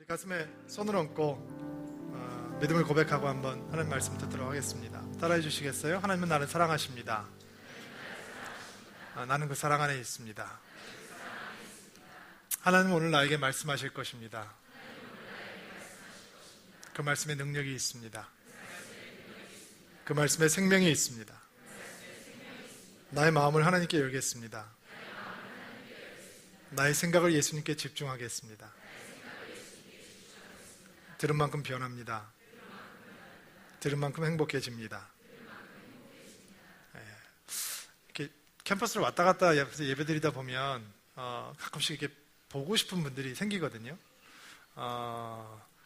가슴에 손을 얹고 믿음을 고백하고 한번 하나님 말씀 듣도록 하겠습니다. 따라해 주시겠어요? 하나님은 나를 사랑하십니다. 나는 그 사랑 안에 있습니다. 하나님은 오늘 나에게 말씀하실 것입니다. 그 말씀에 능력이 있습니다. 그 말씀에 생명이 있습니다. 나의 마음을 하나님께 열겠습니다. 나의 생각을 예수님께 집중하겠습니다. 들은 만큼 변합니다. 들은 만큼 행복해집니다. 이렇게 캠퍼스를 왔다 갔다 예배드리다 보면 가끔씩 이렇게 보고 싶은 분들이 생기거든요.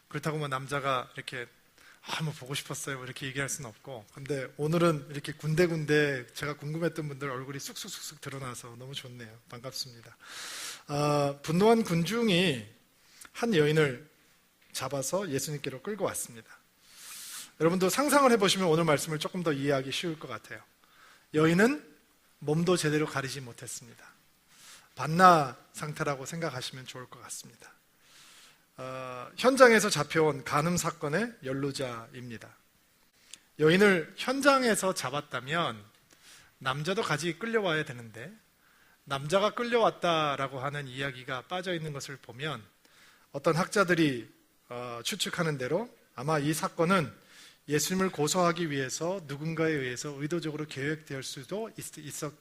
그렇다고 뭐 남자가 이렇게 뭐 보고 싶었어요 이렇게 얘기할 수는 없고, 근데 오늘은 이렇게 군데군데 제가 궁금했던 분들 얼굴이 쑥쑥쑥 드러나서 너무 좋네요. 반갑습니다. 분노한 군중이 한 여인을 잡아서 예수님께로 끌고 왔습니다. 여러분도 상상을 해보시면 오늘 말씀을 조금 더 이해하기 쉬울 것 같아요. 여인은 몸도 제대로 가리지 못했습니다. 반나 상태라고 생각하시면 좋을 것 같습니다. 현장에서 잡혀온 간음 사건의 연루자입니다. 여인을 현장에서 잡았다면 남자도 같이 끌려와야 되는데 남자가 끌려왔다라고 하는 이야기가 빠져 있는 것을 보면 어떤 학자들이 추측하는 대로 아마 이 사건은 예수님을 고소하기 위해서 누군가에 의해서 의도적으로 계획될 수도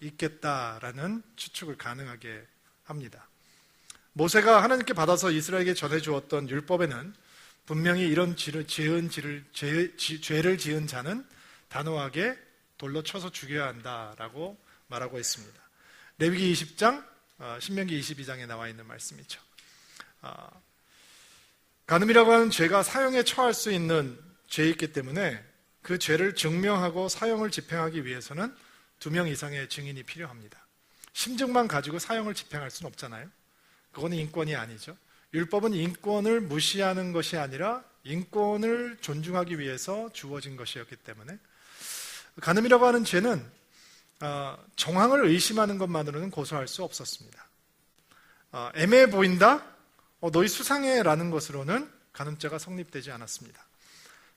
있겠다라는 추측을 가능하게 합니다. 모세가 하나님께 받아서 이스라엘에게 전해주었던 율법에는 분명히 이런 죄를 지은 자는 단호하게 돌로 쳐서 죽여야 한다라고 말하고 있습니다. 레위기 20장, 신명기 22장에 나와 있는 말씀이죠. 간음이라고 하는 죄가 사형에 처할 수 있는 죄이기 때문에 그 죄를 증명하고 사형을 집행하기 위해서는 2명 이상의 증인이 필요합니다. 심증만 가지고 사형을 집행할 수는 없잖아요. 그건 인권이 아니죠. 율법은 인권을 무시하는 것이 아니라 인권을 존중하기 위해서 주어진 것이었기 때문에 간음이라고 하는 죄는 정황을 의심하는 것만으로는 고소할 수 없었습니다. 애매해 보인다? 너희 수상해 라는 것으로는 간음죄가 성립되지 않았습니다.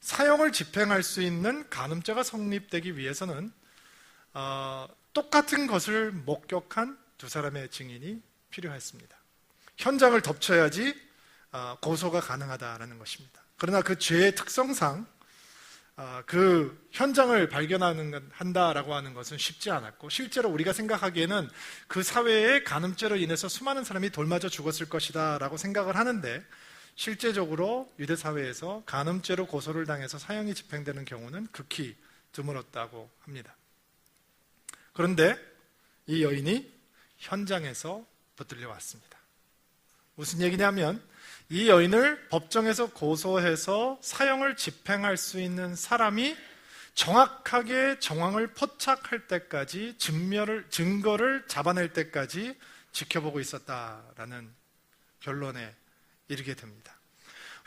사형을 집행할 수 있는 간음죄가 성립되기 위해서는 똑같은 것을 목격한 2사람의 증인이 필요했습니다. 현장을 덮쳐야지 고소가 가능하다라는 것입니다. 그러나 그 죄의 특성상 그 현장을 발견한다라고 하는 것은 쉽지 않았고, 실제로 우리가 생각하기에는 그 사회에 간음죄로 인해서 수많은 사람이 돌맞아 죽었을 것이다 라고 생각을 하는데, 실제적으로 유대 사회에서 간음죄로 고소를 당해서 사형이 집행되는 경우는 극히 드물었다고 합니다. 그런데 이 여인이 현장에서 붙들려 왔습니다. 무슨 얘기냐면 이 여인을 법정에서 고소해서 사형을 집행할 수 있는 사람이 정확하게 정황을 포착할 때까지 증거를 잡아낼 때까지 지켜보고 있었다라는 결론에 이르게 됩니다.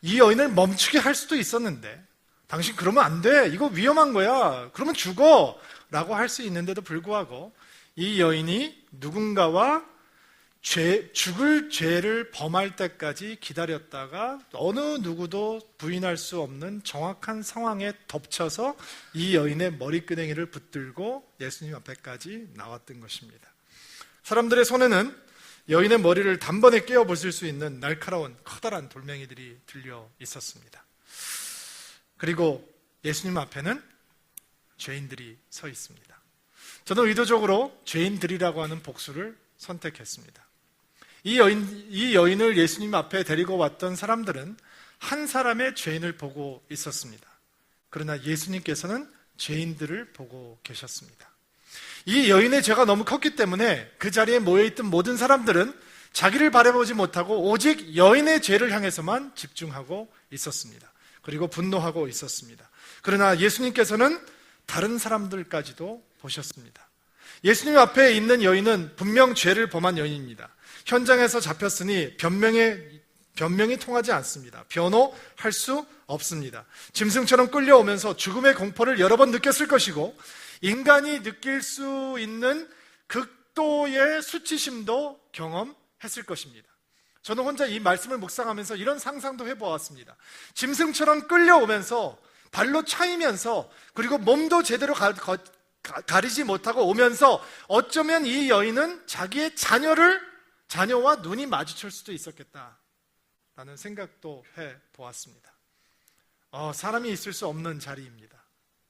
이 여인을 멈추게 할 수도 있었는데, 당신 그러면 안 돼, 이거 위험한 거야, 그러면 죽어 라고 할 수 있는데도 불구하고 이 여인이 누군가와 죽을 죄를 범할 때까지 기다렸다가 어느 누구도 부인할 수 없는 정확한 상황에 덮쳐서 이 여인의 머리끄댕이를 붙들고 예수님 앞에까지 나왔던 것입니다. 사람들의 손에는 여인의 머리를 단번에 깨어 부술 수 있는 날카로운 커다란 돌멩이들이 들려 있었습니다. 그리고 예수님 앞에는 죄인들이 서 있습니다. 저는 의도적으로 죄인들이라고 하는 복수를 선택했습니다. 이 여인을 예수님 앞에 데리고 왔던 사람들은 한 사람의 죄인을 보고 있었습니다. 그러나 예수님께서는 죄인들을 보고 계셨습니다. 이 여인의 죄가 너무 컸기 때문에 그 자리에 모여있던 모든 사람들은 자기를 바라보지 못하고 오직 여인의 죄를 향해서만 집중하고 있었습니다. 그리고 분노하고 있었습니다. 그러나 예수님께서는 다른 사람들까지도 보셨습니다. 예수님 앞에 있는 여인은 분명 죄를 범한 여인입니다. 현장에서 잡혔으니 변명이 통하지 않습니다. 변호할 수 없습니다. 짐승처럼 끌려오면서 죽음의 공포를 여러 번 느꼈을 것이고, 인간이 느낄 수 있는 극도의 수치심도 경험했을 것입니다. 저는 혼자 이 말씀을 묵상하면서 이런 상상도 해보았습니다. 짐승처럼 끌려오면서 발로 차이면서 그리고 몸도 제대로 가리지 못하고 오면서 어쩌면 이 여인은 자기의 자녀와 눈이 마주칠 수도 있었겠다라는 생각도 해보았습니다. 사람이 있을 수 없는 자리입니다.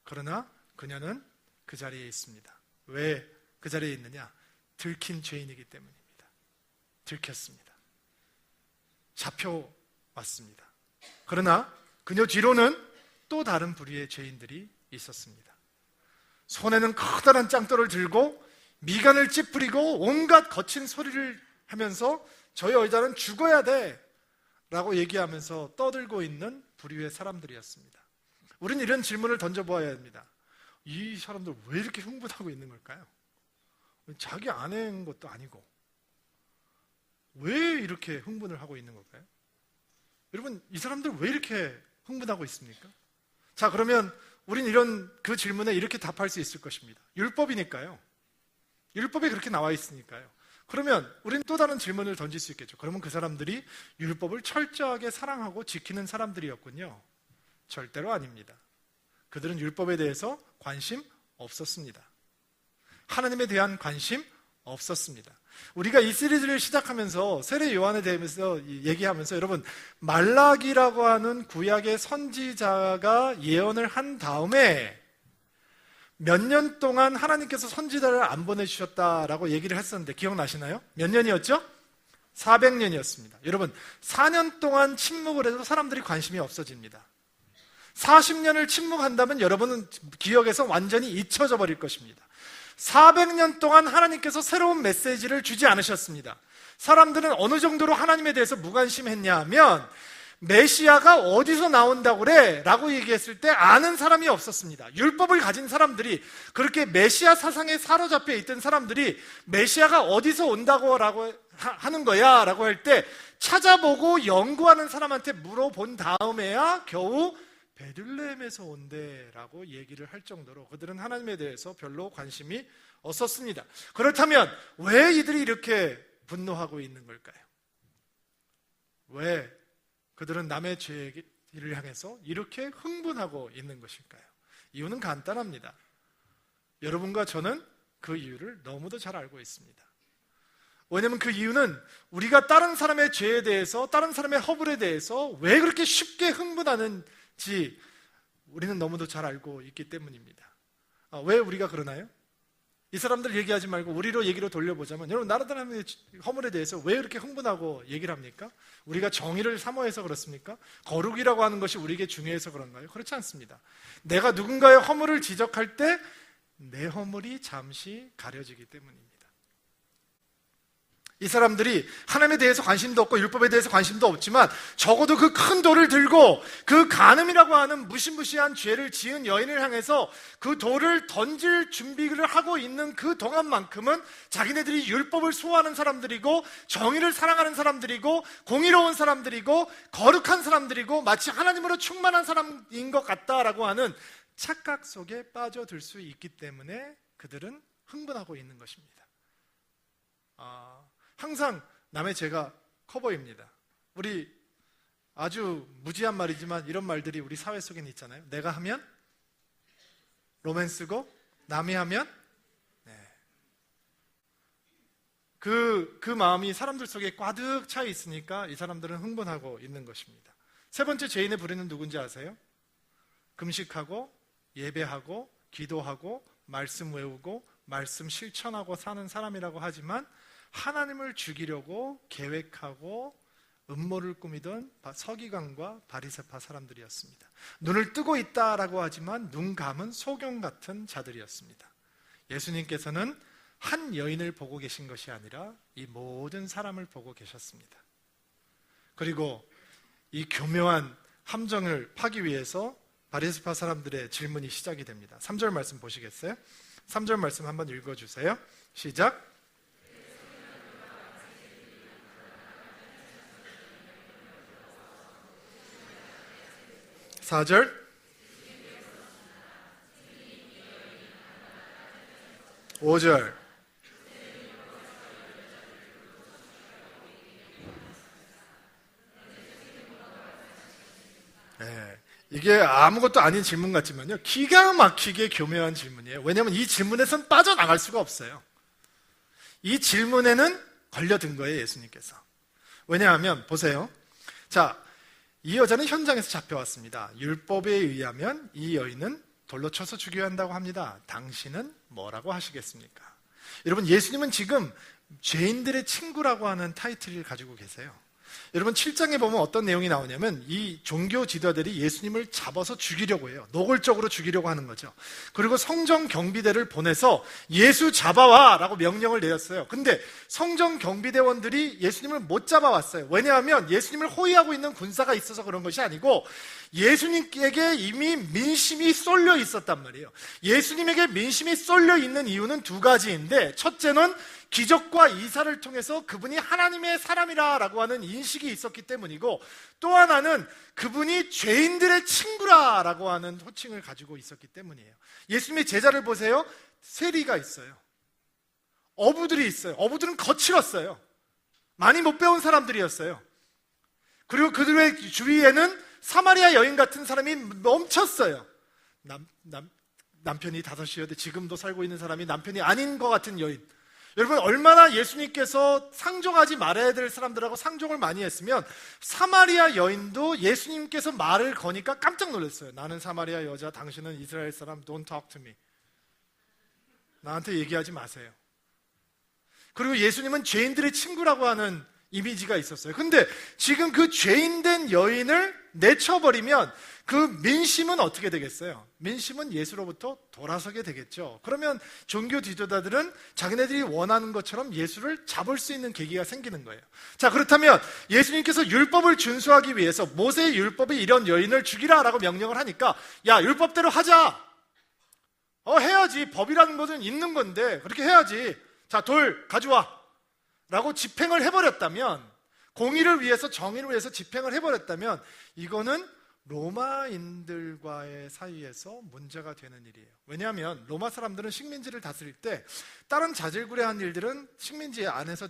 그러나 그녀는 그 자리에 있습니다. 왜 그 자리에 있느냐? 들킨 죄인이기 때문입니다. 들켰습니다. 잡혀왔습니다. 그러나 그녀 뒤로는 또 다른 부류의 죄인들이 있었습니다. 손에는 커다란 짱돌을 들고 미간을 찌푸리고 온갖 거친 소리를 하면서 저 여자는 죽어야 돼 라고 얘기하면서 떠들고 있는 부류의 사람들이었습니다. 우리는 이런 질문을 던져보아야 합니다. 이 사람들 왜 이렇게 흥분하고 있는 걸까요? 자기 아내인 것도 아니고 왜 이렇게 흥분을 하고 있는 걸까요? 여러분, 이 사람들 왜 이렇게 흥분하고 있습니까? 자, 그러면 우린 그 질문에 이렇게 답할 수 있을 것입니다. 율법이니까요. 율법에 그렇게 나와 있으니까요. 그러면 우린 또 다른 질문을 던질 수 있겠죠. 그러면 그 사람들이 율법을 철저하게 사랑하고 지키는 사람들이었군요. 절대로 아닙니다. 그들은 율법에 대해서 관심 없었습니다. 하나님에 대한 관심 없었습니다. 우리가 이 시리즈를 시작하면서 세례 요한에 대해서 얘기하면서 여러분, 말라기라고 하는 구약의 선지자가 예언을 한 다음에 몇 년 동안 하나님께서 선지자를 안 보내주셨다라고 얘기를 했었는데 기억나시나요? 몇 년이었죠? 400년이었습니다. 여러분, 4년 동안 침묵을 해도 사람들이 관심이 없어집니다. 40년을 침묵한다면 여러분은 기억에서 완전히 잊혀져 버릴 것입니다. 400년 동안 하나님께서 새로운 메시지를 주지 않으셨습니다. 사람들은 어느 정도로 하나님에 대해서 무관심했냐 하면 메시아가 어디서 나온다고 그래? 라고 얘기했을 때 아는 사람이 없었습니다. 율법을 가진 사람들이, 그렇게 메시아 사상에 사로잡혀 있던 사람들이 메시아가 어디서 온다고 하는 거야? 라고 할 때 찾아보고 연구하는 사람한테 물어본 다음에야 겨우 베들레헴에서 온대 라고 얘기를 할 정도로 그들은 하나님에 대해서 별로 관심이 없었습니다. 그렇다면 왜 이들이 이렇게 분노하고 있는 걸까요? 왜 그들은 남의 죄를 향해서 이렇게 흥분하고 있는 것일까요? 이유는 간단합니다. 여러분과 저는 그 이유를 너무도 잘 알고 있습니다. 왜냐하면 그 이유는 우리가 다른 사람의 죄에 대해서, 다른 사람의 허물에 대해서 왜 그렇게 쉽게 흥분하는지 우리는 너무도 잘 알고 있기 때문입니다. 왜 우리가 그러나요? 이 사람들 얘기하지 말고 우리로 얘기로 돌려보자면, 여러분, 다른 사람의 허물에 대해서 왜 이렇게 흥분하고 얘기를 합니까? 우리가 정의를 사모해서 그렇습니까? 거룩이라고 하는 것이 우리에게 중요해서 그런가요? 그렇지 않습니다. 내가 누군가의 허물을 지적할 때 내 허물이 잠시 가려지기 때문입니다. 이 사람들이 하나님에 대해서 관심도 없고 율법에 대해서 관심도 없지만 적어도 그 큰 돌을 들고 그 간음이라고 하는 무시무시한 죄를 지은 여인을 향해서 그 돌을 던질 준비를 하고 있는 그 동안만큼은 자기네들이 율법을 수호하는 사람들이고 정의를 사랑하는 사람들이고 공의로운 사람들이고 거룩한 사람들이고 마치 하나님으로 충만한 사람인 것 같다라고 하는 착각 속에 빠져들 수 있기 때문에 그들은 흥분하고 있는 것입니다. 항상 남의 죄가 커 보입니다. 우리 아주 무지한 말이지만 이런 말들이 우리 사회 속에는 있잖아요. 내가 하면 로맨스고 남이 하면 그 마음이 사람들 속에 꽈득 차 있으니까 이 사람들은 흥분하고 있는 것입니다. 세 번째 죄인의 부류는 누군지 아세요? 금식하고 예배하고 기도하고 말씀 외우고 말씀 실천하고 사는 사람이라고 하지만 하나님을 죽이려고 계획하고 음모를 꾸미던 서기관과 바리새파 사람들이었습니다. 눈을 뜨고 있다라고 하지만 눈 감은 소경 같은 자들이었습니다. 예수님께서는 한 여인을 보고 계신 것이 아니라 이 모든 사람을 보고 계셨습니다. 그리고 이 교묘한 함정을 파기 위해서 바리새파 사람들의 질문이 시작이 됩니다. 3절 말씀 보시겠어요? 3절 말씀 한번 읽어주세요. 시작. 4절. 5절. 예, 이게 아무것도 아닌 질문 같지만요, 기가 막히게 교묘한 질문이에요. 왜냐하면 이 질문에선 빠져나갈 수가 없어요. 이 질문에는 걸려든 거예요, 예수님께서. 왜냐하면 보세요. 자, 이 여자는 현장에서 잡혀왔습니다. 율법에 의하면 이 여인은 돌로 쳐서 죽여야 한다고 합니다. 당신은 뭐라고 하시겠습니까? 여러분, 예수님은 지금 죄인들의 친구라고 하는 타이틀을 가지고 계세요. 여러분, 7장에 보면 어떤 내용이 나오냐면 이 종교 지도자들이 예수님을 잡아서 죽이려고 해요. 노골적으로 죽이려고 하는 거죠. 그리고 성전 경비대를 보내서 예수 잡아와 라고 명령을 내렸어요. 근데 성전 경비대원들이 예수님을 못 잡아왔어요. 왜냐하면 예수님을 호위하고 있는 군사가 있어서 그런 것이 아니고 예수님에게 이미 민심이 쏠려 있었단 말이에요. 예수님에게 민심이 쏠려 있는 이유는 두 가지인데, 첫째는 기적과 이사를 통해서 그분이 하나님의 사람이라고 하는 인식이 있었기 때문이고, 또 하나는 그분이 죄인들의 친구라고 하는 호칭을 가지고 있었기 때문이에요. 예수님의 제자를 보세요. 세리가 있어요. 어부들이 있어요. 어부들은 거칠었어요. 많이 못 배운 사람들이었어요. 그리고 그들의 주위에는 사마리아 여인 같은 사람이 넘쳤어요. 남편이 5이었는데 지금도 살고 있는 사람이 남편이 아닌 것 같은 여인. 여러분, 얼마나 예수님께서 상종하지 말아야 될 사람들하고 상종을 많이 했으면 사마리아 여인도 예수님께서 말을 거니까 깜짝 놀랐어요. 나는 사마리아 여자, 당신은 이스라엘 사람, don't talk to me. 나한테 얘기하지 마세요. 그리고 예수님은 죄인들의 친구라고 하는 이미지가 있었어요. 근데 지금 그 죄인된 여인을 내쳐버리면 그 민심은 어떻게 되겠어요? 민심은 예수로부터 돌아서게 되겠죠. 그러면 종교 지도자들은 자기네들이 원하는 것처럼 예수를 잡을 수 있는 계기가 생기는 거예요. 자, 그렇다면 예수님께서 율법을 준수하기 위해서 모세의 율법이 이런 여인을 죽이라라고 명령을 하니까, 야, 율법대로 하자. 해야지. 법이라는 것은 있는 건데 그렇게 해야지. 자, 돌 가져와 라고 집행을 해버렸다면, 공의를 위해서, 정의를 위해서 집행을 해버렸다면, 이거는 로마인들과의 사이에서 문제가 되는 일이에요. 왜냐하면 로마 사람들은 식민지를 다스릴 때 다른 자질구레한 일들은 식민지 안에서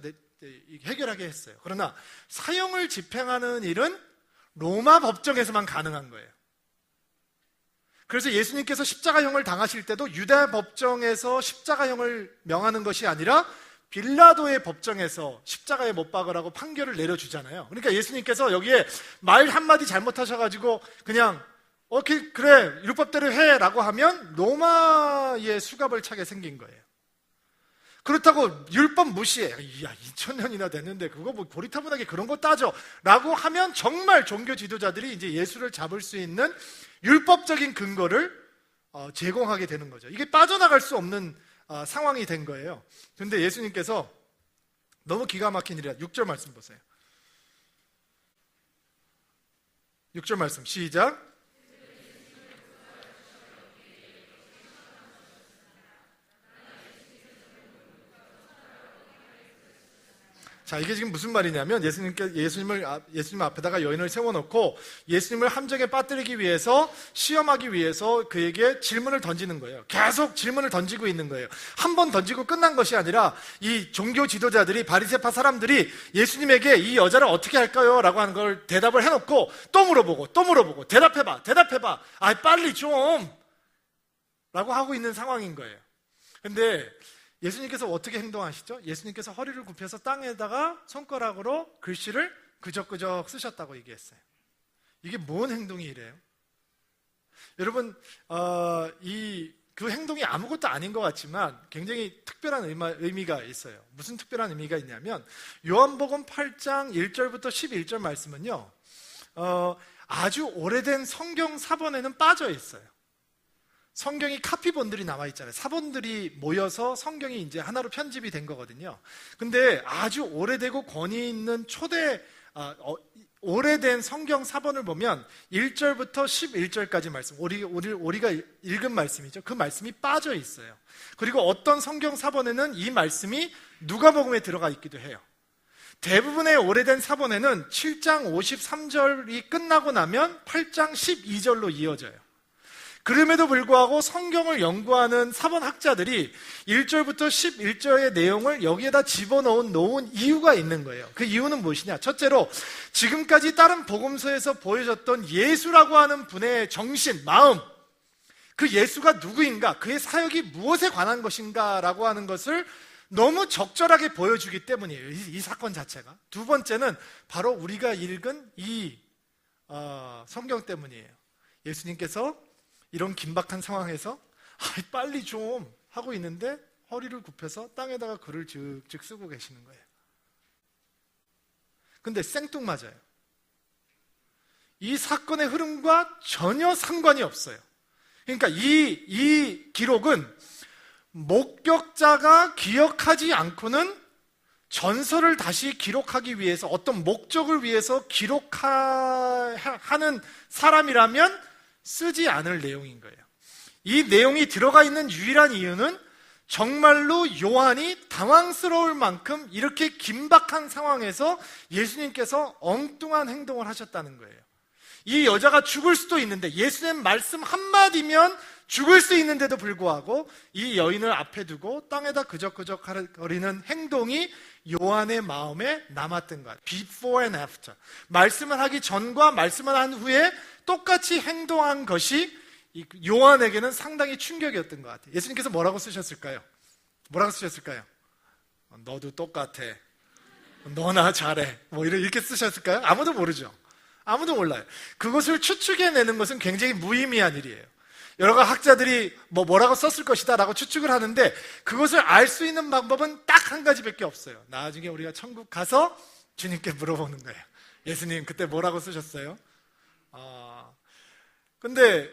해결하게 했어요. 그러나 사형을 집행하는 일은 로마 법정에서만 가능한 거예요. 그래서 예수님께서 십자가형을 당하실 때도 유대 법정에서 십자가형을 명하는 것이 아니라 빌라도의 법정에서 십자가에 못 박으라고 판결을 내려주잖아요. 그러니까 예수님께서 여기에 말 한마디 잘못하셔가지고 그냥 그래 율법대로 해라고 하면 로마의 수갑을 차게 생긴 거예요. 그렇다고 율법 무시해. 야, 2000년이나 됐는데 그거 뭐 고리타분하게 그런 거 따져 라고 하면 정말 종교 지도자들이 이제 예수를 잡을 수 있는 율법적인 근거를 제공하게 되는 거죠. 이게 빠져나갈 수 없는 상황이 된 거예요. 그런데 예수님께서 너무 기가 막힌 일이라 6절 말씀 보세요. 6절 말씀 시작. 자, 이게 지금 무슨 말이냐면 예수님 앞에다가 여인을 세워놓고 예수님을 함정에 빠뜨리기 위해서, 시험하기 위해서 그에게 질문을 던지는 거예요. 계속 질문을 던지고 있는 거예요. 한 번 던지고 끝난 것이 아니라 이 종교 지도자들이, 바리새파 사람들이 예수님에게 이 여자를 어떻게 할까요? 라고 하는 걸 대답을 해놓고 또 물어보고 대답해봐 빨리 좀 라고 하고 있는 상황인 거예요. 근데 예수님께서 어떻게 행동하시죠? 예수님께서 허리를 굽혀서 땅에다가 손가락으로 글씨를 그적그적 쓰셨다고 얘기했어요. 이게 뭔 행동이 이래요? 여러분, 그 행동이 아무것도 아닌 것 같지만 굉장히 특별한 의미가 있어요. 무슨 특별한 의미가 있냐면 요한복음 8장 1절부터 11절 말씀은요, 아주 오래된 성경 사본에는 빠져 있어요. 성경이 카피본들이 남아 있잖아요. 사본들이 모여서 성경이 이제 하나로 편집이 된 거거든요. 근데 아주 오래되고 권위 있는 오래된 성경 사본을 보면 1절부터 11절까지 말씀, 우리가 읽은 말씀이죠. 그 말씀이 빠져 있어요. 그리고 어떤 성경 사본에는 이 말씀이 누가복음에 들어가 있기도 해요. 대부분의 오래된 사본에는 7장 53절이 끝나고 나면 8장 12절로 이어져요. 그럼에도 불구하고 성경을 연구하는 사본학자들이 1절부터 11절의 내용을 여기에다 놓은 이유가 있는 거예요. 그 이유는 무엇이냐? 첫째로 지금까지 다른 복음서에서 보여줬던 예수라고 하는 분의 정신, 마음, 그 예수가 누구인가, 그의 사역이 무엇에 관한 것인가 라고 하는 것을 너무 적절하게 보여주기 때문이에요. 이 사건 자체가. 두 번째는 바로 우리가 읽은 이 성경 때문이에요. 예수님께서 이런 긴박한 상황에서 빨리 좀 하고 있는데 허리를 굽혀서 땅에다가 글을 즉즉 쓰고 계시는 거예요. 근데 생뚱맞아요. 이 사건의 흐름과 전혀 상관이 없어요. 그러니까 이 기록은 목격자가 기억하지 않고는 전설을 다시 기록하기 위해서 어떤 목적을 위해서 기록하는 사람이라면 쓰지 않을 내용인 거예요. 이 내용이 들어가 있는 유일한 이유는 정말로 요한이 당황스러울 만큼 이렇게 긴박한 상황에서 예수님께서 엉뚱한 행동을 하셨다는 거예요. 이 여자가 죽을 수도 있는데 예수님 말씀 한마디면 죽을 수 있는데도 불구하고 이 여인을 앞에 두고 땅에다 그적그적 거리는 행동이 요한의 마음에 남았던 거예요. Before and after. 말씀을 하기 전과 말씀을 한 후에 똑같이 행동한 것이 요한에게는 상당히 충격이었던 것 같아요. 예수님께서 뭐라고 쓰셨을까요? 너도 똑같아. 너나 잘해. 이렇게 쓰셨을까요? 아무도 모르죠. 아무도 몰라요. 그것을 추측해내는 것은 굉장히 무의미한 일이에요. 여러 학자들이 뭐라고 썼을 것이다 라고 추측을 하는데 그것을 알 수 있는 방법은 딱 한 가지밖에 없어요. 나중에 우리가 천국 가서 주님께 물어보는 거예요. 예수님 그때 뭐라고 쓰셨어요? 근데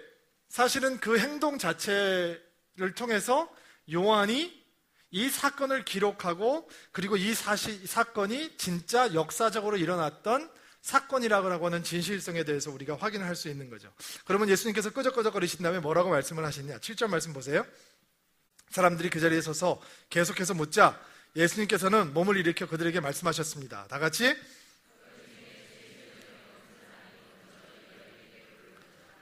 사실은 그 행동 자체를 통해서 요한이 이 사건을 기록하고 그리고 이 사건이 진짜 역사적으로 일어났던 사건이라고 하는 진실성에 대해서 우리가 확인을 할 수 있는 거죠. 그러면 예수님께서 끄적끄적거리신 다음에 뭐라고 말씀을 하시냐? 7절 말씀 보세요. 사람들이 그 자리에 서서 계속해서 묻자 예수님께서는 몸을 일으켜 그들에게 말씀하셨습니다. 다 같이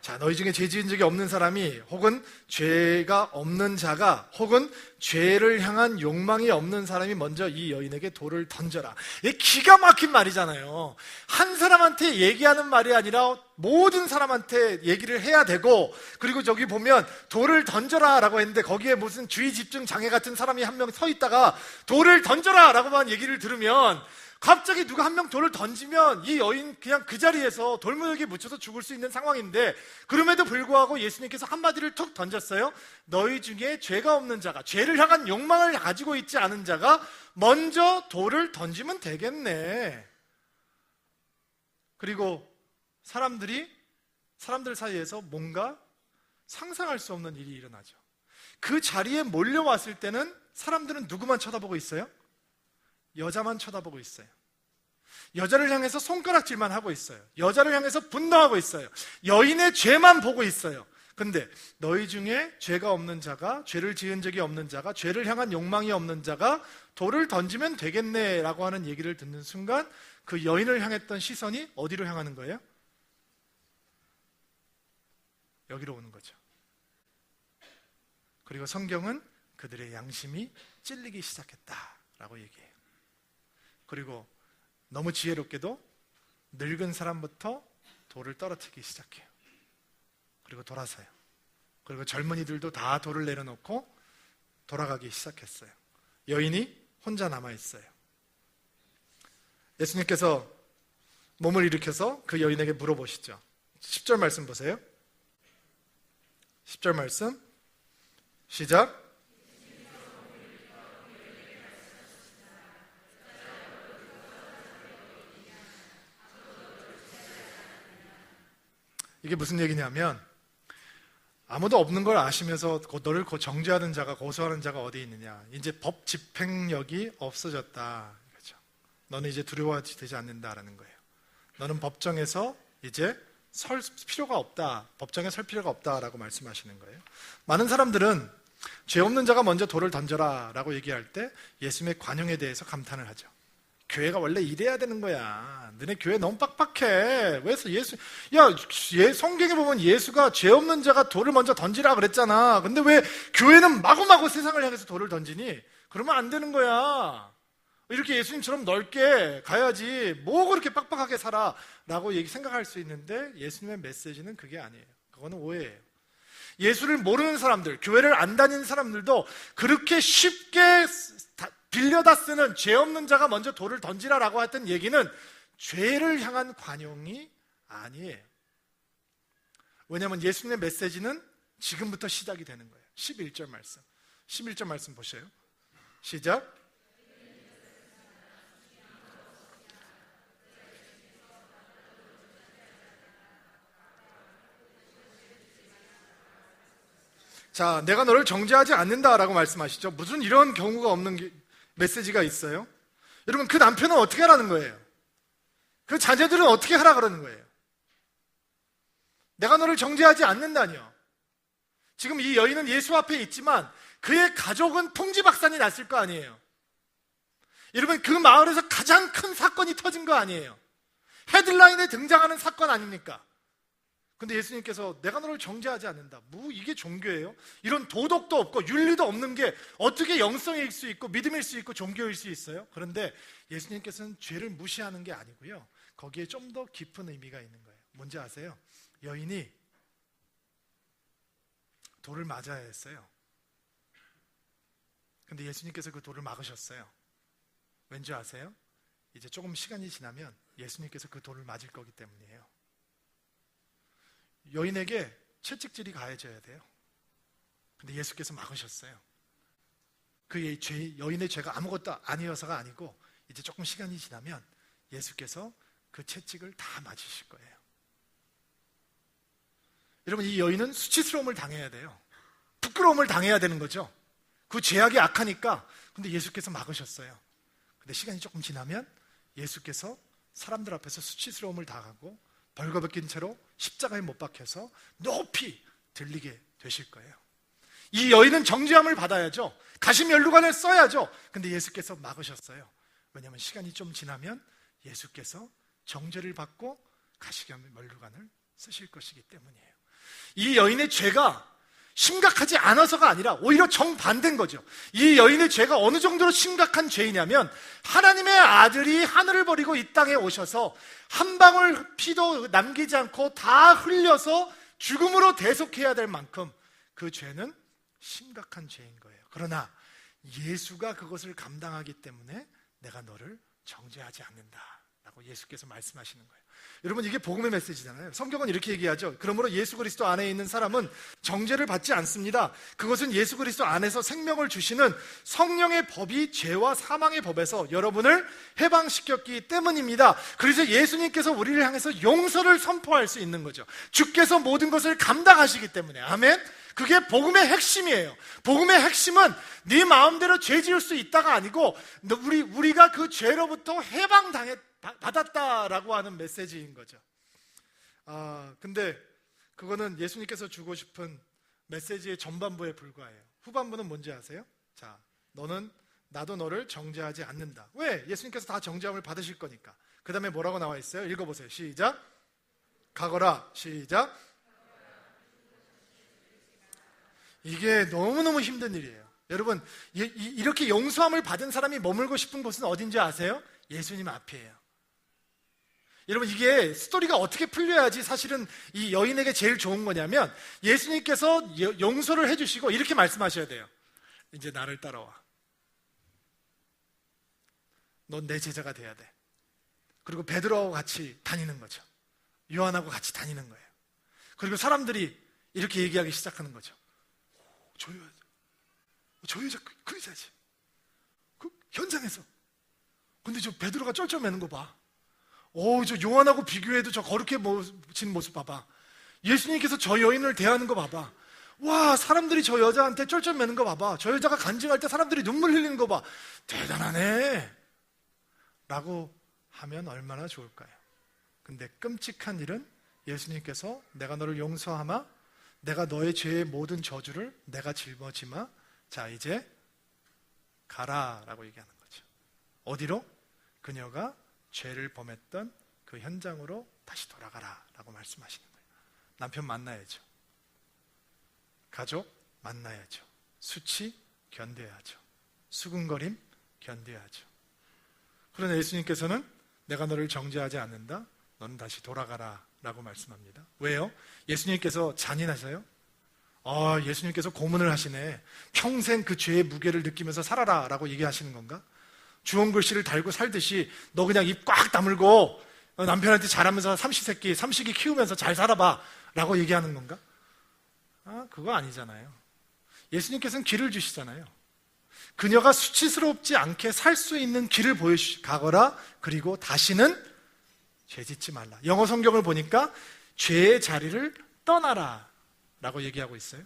자, 너희 중에 죄 지은 적이 없는 사람이 혹은 죄가 없는 자가 혹은 죄를 향한 욕망이 없는 사람이 먼저 이 여인에게 돌을 던져라. 이게 기가 막힌 말이잖아요. 한 사람한테 얘기하는 말이 아니라 모든 사람한테 얘기를 해야 되고 그리고 저기 보면 돌을 던져라 라고 했는데 거기에 무슨 주의 집중 장애 같은 사람이 한 명 서 있다가 돌을 던져라 라고만 얘기를 들으면 갑자기 누가 한 명 돌을 던지면 이 여인 그냥 그 자리에서 돌무더기에 묻혀서 죽을 수 있는 상황인데 그럼에도 불구하고 예수님께서 한마디를 툭 던졌어요. 너희 중에 죄가 없는 자가 죄를 향한 욕망을 가지고 있지 않은 자가 먼저 돌을 던지면 되겠네. 그리고 사람들 사이에서 뭔가 상상할 수 없는 일이 일어나죠. 그 자리에 몰려왔을 때는 사람들은 누구만 쳐다보고 있어요? 여자만 쳐다보고 있어요. 여자를 향해서 손가락질만 하고 있어요. 여자를 향해서 분노하고 있어요. 여인의 죄만 보고 있어요. 근데 너희 중에 죄가 없는 자가, 죄를 지은 적이 없는 자가, 죄를 향한 욕망이 없는 자가 돌을 던지면 되겠네 라고 하는 얘기를 듣는 순간 그 여인을 향했던 시선이 어디로 향하는 거예요? 여기로 오는 거죠. 그리고 성경은 그들의 양심이 찔리기 시작했다라고 얘기해요. 그리고 너무 지혜롭게도 늙은 사람부터 돌을 떨어뜨리기 시작해요. 그리고 돌아서요. 그리고 젊은이들도 다 돌을 내려놓고 돌아가기 시작했어요. 여인이 혼자 남아있어요. 예수님께서 몸을 일으켜서 그 여인에게 물어보시죠. 10절 말씀 보세요. 10절 말씀 시작. 이게 무슨 얘기냐면 아무도 없는 걸 아시면서 너를 정죄하는 자가 고소하는 자가 어디 있느냐. 이제 법 집행력이 없어졌다. 그렇죠? 너는 이제 두려워되지 않는다라는 거예요. 너는 법정에서 이제 설 필요가 없다. 법정에 설 필요가 없다라고 말씀하시는 거예요. 많은 사람들은 죄 없는 자가 먼저 돌을 던져라 라고 얘기할 때 예수님의 관용에 대해서 감탄을 하죠. 교회가 원래 이래야 되는 거야. 너네 교회 너무 빡빡해. 왜 성경에 보면 예수가 죄 없는 자가 돌을 먼저 던지라 그랬잖아. 근데 왜 교회는 마구마구 세상을 향해서 돌을 던지니? 그러면 안 되는 거야. 이렇게 예수님처럼 넓게 가야지 뭐 그렇게 빡빡하게 살아 라고 생각할 수 있는데, 예수님의 메시지는 그게 아니에요. 그거는 오해예요. 예수를 모르는 사람들, 교회를 안 다니는 사람들도 그렇게 쉽게 빌려다 쓰는 죄 없는 자가 먼저 돌을 던지라라고 했던 얘기는 죄를 향한 관용이 아니에요. 왜냐하면 예수님의 메시지는 지금부터 시작이 되는 거예요. 11절 말씀. 11절 말씀 보세요. 시작. 자, 내가 너를 정죄하지 않는다라고 말씀하시죠. 무슨 이런 경우가 없는 메시지가 있어요? 여러분, 그 남편은 어떻게 하라는 거예요? 그 자녀들은 어떻게 하라 그러는 거예요? 내가 너를 정죄하지 않는다니요. 지금 이 여인은 예수 앞에 있지만 그의 가족은 통지박산이 났을 거 아니에요. 여러분, 그 마을에서 가장 큰 사건이 터진 거 아니에요. 헤드라인에 등장하는 사건 아닙니까? 근데 예수님께서 내가 너를 정죄하지 않는다. 이게 종교예요? 이런 도덕도 없고 윤리도 없는 게 어떻게 영성일 수 있고 믿음일 수 있고 종교일 수 있어요? 그런데 예수님께서는 죄를 무시하는 게 아니고요, 거기에 좀 더 깊은 의미가 있는 거예요. 뭔지 아세요? 여인이 돌을 맞아야 했어요. 근데 예수님께서 그 돌을 막으셨어요. 왠지 아세요? 이제 조금 시간이 지나면 예수님께서 그 돌을 맞을 거기 때문이에요. 여인에게 채찍질이 가해져야 돼요. 근데 예수께서 막으셨어요. 여인의 죄가 아무것도 아니어서가 아니고, 이제 조금 시간이 지나면 예수께서 그 채찍을 다 맞으실 거예요. 여러분, 이 여인은 수치스러움을 당해야 돼요. 부끄러움을 당해야 되는 거죠. 그 죄악이 악하니까. 근데 예수께서 막으셨어요. 근데 시간이 조금 지나면 예수께서 사람들 앞에서 수치스러움을 당하고 벌거벗긴 채로 십자가에 못 박혀서 높이 들리게 되실 거예요. 이 여인은 정죄함을 받아야죠. 가시면류관을 써야죠. 근데 예수께서 막으셨어요. 왜냐하면 시간이 좀 지나면 예수께서 정죄를 받고 가시면류관을 쓰실 것이기 때문이에요. 이 여인의 죄가 심각하지 않아서가 아니라 오히려 정반대인 거죠. 이 여인의 죄가 어느 정도로 심각한 죄이냐면, 하나님의 아들이 하늘을 버리고 이 땅에 오셔서 한 방울 피도 남기지 않고 다 흘려서 죽음으로 대속해야 될 만큼 그 죄는 심각한 죄인 거예요. 그러나 예수가 그것을 감당하기 때문에 내가 너를 정죄하지 않는다 라고 예수께서 말씀하시는 거예요. 여러분, 이게 복음의 메시지잖아요. 성경은 이렇게 얘기하죠. 그러므로 예수 그리스도 안에 있는 사람은 정죄를 받지 않습니다. 그것은 예수 그리스도 안에서 생명을 주시는 성령의 법이 죄와 사망의 법에서 여러분을 해방시켰기 때문입니다. 그래서 예수님께서 우리를 향해서 용서를 선포할 수 있는 거죠. 주께서 모든 것을 감당하시기 때문에. 아멘. 그게 복음의 핵심이에요. 복음의 핵심은 네 마음대로 죄 지을 수 있다가 아니고, 우리가 그 죄로부터 받았다라고 하는 메시지인 거죠. 근데 그거는 예수님께서 주고 싶은 메시지의 전반부에 불과해요. 후반부는 뭔지 아세요? 자, 나도 너를 정죄하지 않는다. 왜? 예수님께서 다 정죄함을 받으실 거니까. 그 다음에 뭐라고 나와 있어요? 읽어보세요. 시작. 가거라. 시작. 이게 너무너무 힘든 일이에요. 여러분, 이렇게 용서함을 받은 사람이 머물고 싶은 곳은 어딘지 아세요? 예수님 앞이에요. 여러분, 이게 스토리가 어떻게 풀려야지 사실은 이 여인에게 제일 좋은 거냐면, 예수님께서 용서를 해주시고 이렇게 말씀하셔야 돼요. 이제 나를 따라와. 넌 내 제자가 돼야 돼. 그리고 베드로하고 같이 다니는 거죠. 요한하고 같이 다니는 거예요. 그리고 사람들이 이렇게 얘기하기 시작하는 거죠. 저 여자 그 여자지. 그 현장에서. 근데 저 베드로가 쩔쩔매는 거 봐. 저 요한하고 비교해도 저 거룩해진 모습 봐봐. 예수님께서 저 여인을 대하는 거 봐봐. 와, 사람들이 저 여자한테 쩔쩔매는 거 봐봐. 저 여자가 간증할 때 사람들이 눈물 흘리는 거 봐. 대단하네 라고 하면 얼마나 좋을까요? 근데 끔찍한 일은 예수님께서 내가 너를 용서하마, 내가 너의 죄의 모든 저주를 내가 짊어지마, 자 이제 가라 라고 얘기하는 거죠. 어디로? 그녀가 죄를 범했던 그 현장으로 다시 돌아가라 라고 말씀하시는 거예요. 남편 만나야죠. 가족 만나야죠. 수치 견뎌야죠. 수근거림 견뎌야죠. 그러나 예수님께서는 내가 너를 정죄하지 않는다. 너는 다시 돌아가라 라고 말씀합니다. 왜요? 예수님께서 잔인하세요? 예수님께서 고문을 하시네. 평생 그 죄의 무게를 느끼면서 살아라 라고 얘기하시는 건가? 주홍글씨를 달고 살듯이 너 그냥 입 꽉 다물고 남편한테 잘하면서 삼시기 키우면서 잘 살아봐 라고 얘기하는 건가? 그거 아니잖아요. 예수님께서는 길을 주시잖아요. 그녀가 수치스럽지 않게 살 수 있는 길을 가거라. 그리고 다시는 죄짓지 말라. 영어 성경을 보니까 죄의 자리를 떠나라 라고 얘기하고 있어요.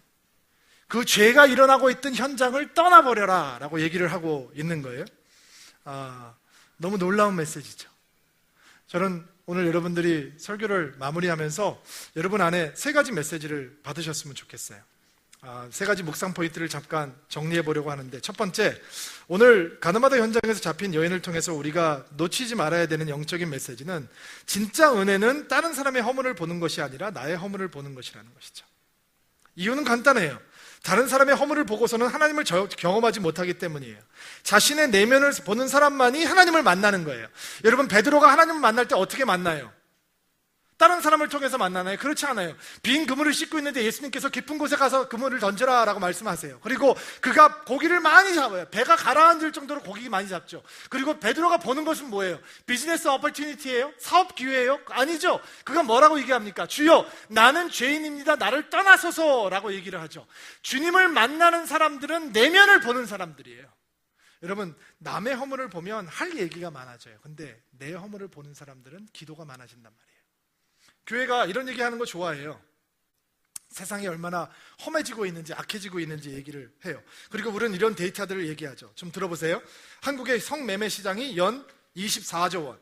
그 죄가 일어나고 있던 현장을 떠나버려라 라고 얘기를 하고 있는 거예요. 너무 놀라운 메시지죠. 저는 오늘 여러분들이 설교를 마무리하면서 여러분 안에 3가지 메시지를 받으셨으면 좋겠어요. 3가지 묵상 포인트를 잠깐 정리해 보려고 하는데, 첫 번째, 오늘 가늠하다 현장에서 잡힌 여인을 통해서 우리가 놓치지 말아야 되는 영적인 메시지는, 진짜 은혜는 다른 사람의 허물을 보는 것이 아니라 나의 허물을 보는 것이라는 것이죠. 이유는 간단해요. 다른 사람의 허물을 보고서는 하나님을 경험하지 못하기 때문이에요. 자신의 내면을 보는 사람만이 하나님을 만나는 거예요. 여러분, 베드로가 하나님을 만날 때 어떻게 만나요? 다른 사람을 통해서 만나나요? 그렇지 않아요. 빈 그물을 씻고 있는데 예수님께서 깊은 곳에 가서 그물을 던져라 라고 말씀하세요. 그리고 그가 고기를 많이 잡아요. 배가 가라앉을 정도로 고기 많이 잡죠. 그리고 베드로가 보는 것은 뭐예요? 비즈니스 어퍼튜니티예요? 사업 기회예요? 아니죠. 그가 뭐라고 얘기합니까? 주여, 나는 죄인입니다. 나를 떠나소서 라고 얘기를 하죠. 주님을 만나는 사람들은 내면을 보는 사람들이에요. 여러분, 남의 허물을 보면 할 얘기가 많아져요. 근데 내 허물을 보는 사람들은 기도가 많아진단 말이에요. 교회가 이런 얘기하는 거 좋아해요. 세상이 얼마나 험해지고 있는지, 악해지고 있는지 얘기를 해요. 그리고 우리는 이런 데이터들을 얘기하죠. 좀 들어보세요. 한국의 성매매 시장이 연 24조 원.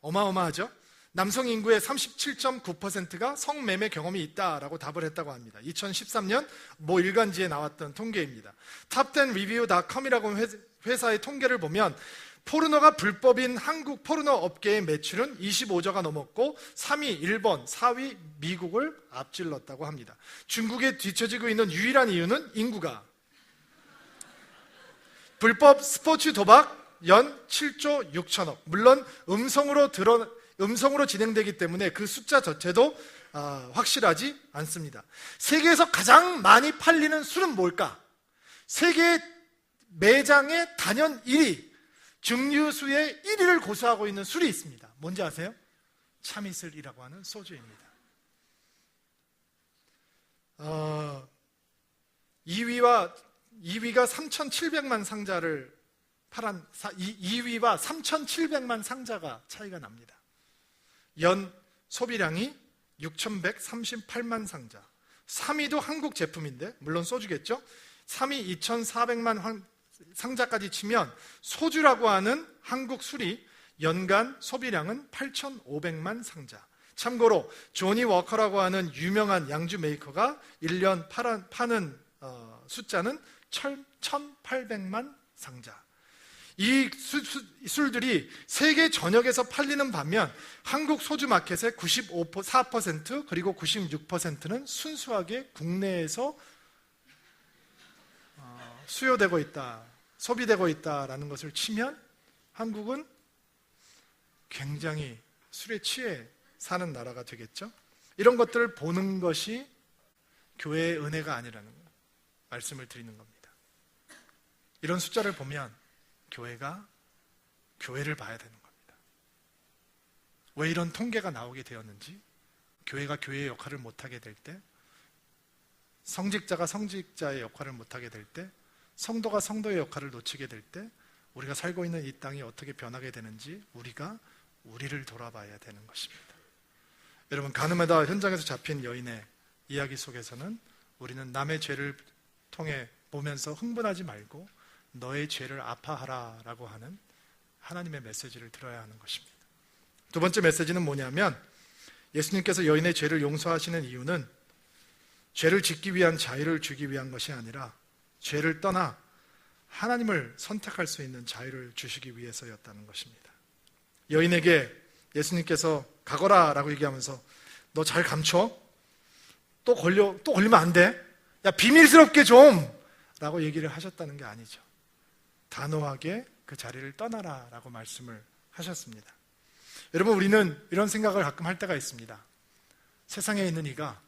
어마어마하죠? 남성 인구의 37.9%가 성매매 경험이 있다라고 답을 했다고 합니다. 2013년 모 일간지에 나왔던 통계입니다. top10review.com이라고 회사의 통계를 보면 포르노가 불법인 한국 포르노 업계의 매출은 25조가 넘었고 3위 일본, 4위 미국을 앞질렀다고 합니다. 중국에 뒤처지고 있는 유일한 이유는 인구가. 불법 스포츠 도박 연 7조 6천억. 물론 음성으로 진행되기 때문에 그 숫자 자체도 확실하지 않습니다. 세계에서 가장 많이 팔리는 술은 뭘까? 세계 매장의 단연 1위, 증류수의 1위를 고수하고 있는 술이 있습니다. 뭔지 아세요? 참이슬이라고 하는 소주입니다. 2위가 3,700만 상자를 2위와 3,700만 상자가 차이가 납니다. 연 소비량이 6,138만 상자. 3위도 한국 제품인데, 물론 소주겠죠? 3위 2,400만 상자까지 치면 소주라고 하는 한국 술이 연간 소비량은 8,500만 상자. 참고로 조니 워커라고 하는 유명한 양주 메이커가 1년 파는 숫자는 1,800만 상자. 이 술들이 세계 전역에서 팔리는 반면 한국 소주 마켓의 94% 그리고 96%는 순수하게 국내에서 수요되고 있다, 소비되고 있다라는 것을 치면 한국은 굉장히 술에 취해 사는 나라가 되겠죠. 이런 것들을 보는 것이 교회의 은혜가 아니라는 말씀을 드리는 겁니다. 이런 숫자를 보면 교회가 교회를 봐야 되는 겁니다. 왜 이런 통계가 나오게 되었는지, 교회가 교회의 역할을 못하게 될 때, 성직자가 성직자의 역할을 못하게 될 때, 성도가 성도의 역할을 놓치게 될 때 우리가 살고 있는 이 땅이 어떻게 변하게 되는지 우리가 우리를 돌아봐야 되는 것입니다. 여러분, 가늠하다 현장에서 잡힌 여인의 이야기 속에서는 우리는 남의 죄를 통해 보면서 흥분하지 말고 너의 죄를 아파하라 라고 하는 하나님의 메시지를 들어야 하는 것입니다. 두 번째 메시지는 뭐냐면, 예수님께서 여인의 죄를 용서하시는 이유는 죄를 짓기 위한 자유를 주기 위한 것이 아니라 죄를 떠나 하나님을 선택할 수 있는 자유를 주시기 위해서였다는 것입니다. 여인에게 예수님께서 가거라 라고 얘기하면서 너 잘 감춰? 또 걸리면 안 돼? 야, 비밀스럽게 좀! 라고 얘기를 하셨다는 게 아니죠. 단호하게 그 자리를 떠나라 라고 말씀을 하셨습니다. 여러분, 우리는 이런 생각을 가끔 할 때가 있습니다. 세상에 있는 이가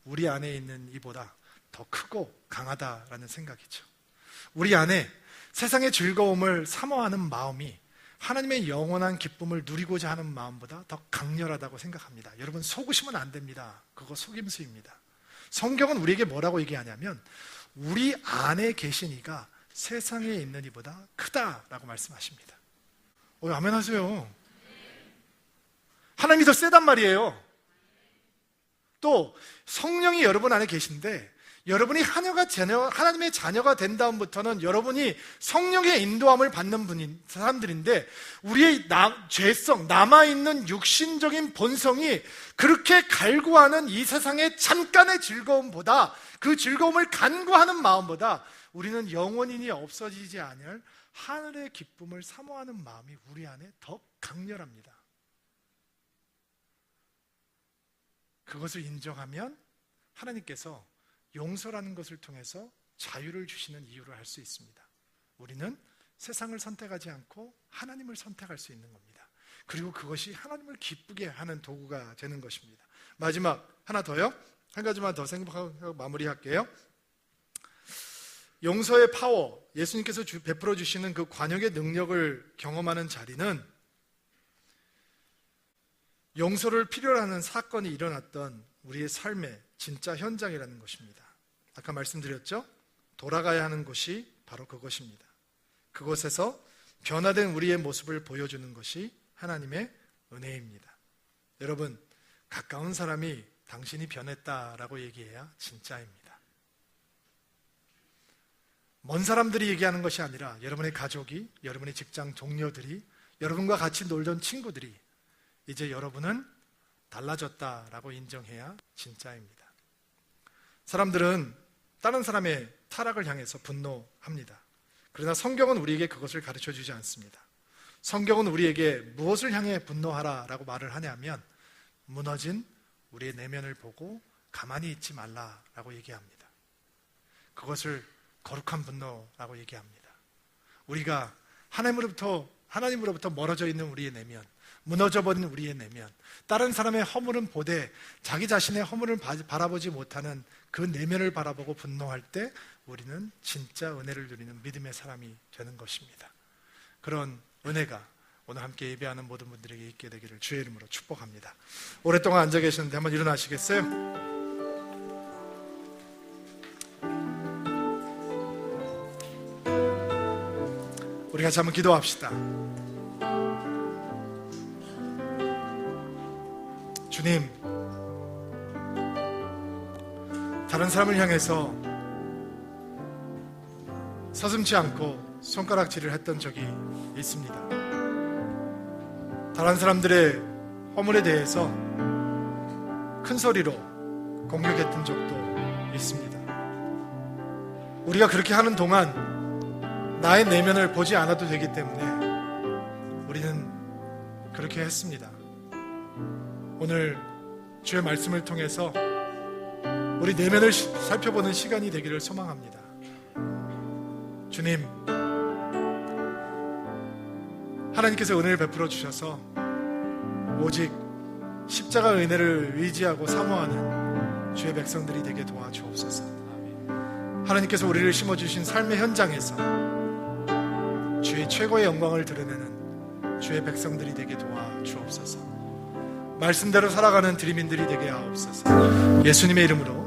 우리 안에 있는 이보다 더 크고 강하다라는 생각이죠. 우리 안에 세상의 즐거움을 사모하는 마음이 하나님의 영원한 기쁨을 누리고자 하는 마음보다 더 강렬하다고 생각합니다. 여러분, 속으시면 안 됩니다. 그거 속임수입니다. 성경은 우리에게 뭐라고 얘기하냐면 우리 안에 계신 이가 세상에 있는 이보다 크다라고 말씀하십니다. 아멘 하세요. 하나님이 더 세단 말이에요. 또 성령이 여러분 안에 계신데 여러분이 하나님의 자녀가 된 다음부터는 여러분이 성령의 인도함을 받는 사람들인데 우리의 죄성, 남아있는 육신적인 본성이 그렇게 갈구하는 이 세상의 잠깐의 즐거움보다, 그 즐거움을 간구하는 마음보다 우리는 영원히 없어지지 않을 하늘의 기쁨을 사모하는 마음이 우리 안에 더 강렬합니다. 그것을 인정하면 하나님께서 용서라는 것을 통해서 자유를 주시는 이유를 알 수 있습니다. 우리는 세상을 선택하지 않고 하나님을 선택할 수 있는 겁니다. 그리고 그것이 하나님을 기쁘게 하는 도구가 되는 것입니다. 마지막 하나 더요. 한 가지만 더 생각하고 마무리할게요. 용서의 파워, 예수님께서 베풀어 주시는 그 관역의 능력을 경험하는 자리는 용서를 필요로 하는 사건이 일어났던 우리의 삶의 진짜 현장이라는 것입니다. 아까 말씀드렸죠? 돌아가야 하는 곳이 바로 그것입니다. 그곳에서 변화된 우리의 모습을 보여주는 것이 하나님의 은혜입니다. 여러분, 가까운 사람이 당신이 변했다라고 얘기해야 진짜입니다. 먼 사람들이 얘기하는 것이 아니라 여러분의 가족이, 여러분의 직장 동료들이, 여러분과 같이 놀던 친구들이 이제 여러분은 달라졌다라고 인정해야 진짜입니다. 사람들은 다른 사람의 타락을 향해서 분노합니다. 그러나 성경은 우리에게 그것을 가르쳐 주지 않습니다. 성경은 우리에게 무엇을 향해 분노하라라고 말을 하냐면 무너진 우리의 내면을 보고 가만히 있지 말라라고 얘기합니다. 그것을 거룩한 분노라고 얘기합니다. 우리가 하나님으로부터 멀어져 있는 우리의 내면, 무너져버린 우리의 내면, 다른 사람의 허물은 보되 자기 자신의 허물을 바라보지 못하는 그 내면을 바라보고 분노할 때 우리는 진짜 은혜를 누리는 믿음의 사람이 되는 것입니다. 그런 은혜가 오늘 함께 예배하는 모든 분들에게 있게 되기를 주의 이름으로 축복합니다. 오랫동안 앉아 계셨는데 한번 일어나시겠어요? 우리 같이 한번 기도합시다. 주님, 다른 사람을 향해서 서슴지 않고 손가락질을 했던 적이 있습니다. 다른 사람들의 허물에 대해서 큰 소리로 공격했던 적도 있습니다. 우리가 그렇게 하는 동안 나의 내면을 보지 않아도 되기 때문에 우리는 그렇게 했습니다. 오늘 주의 말씀을 통해서 우리 내면을 살펴보는 시간이 되기를 소망합니다. 주님, 하나님께서 은혜를 베풀어 주셔서 오직 십자가 은혜를 의지하고 사모하는 주의 백성들이 되게 도와주옵소서. 하나님께서 우리를 심어주신 삶의 현장에서 주의 최고의 영광을 드러내는 주의 백성들이 되게 도와주옵소서. 말씀대로 살아가는 드림인들이 되게 하옵소서. 예수님의 이름으로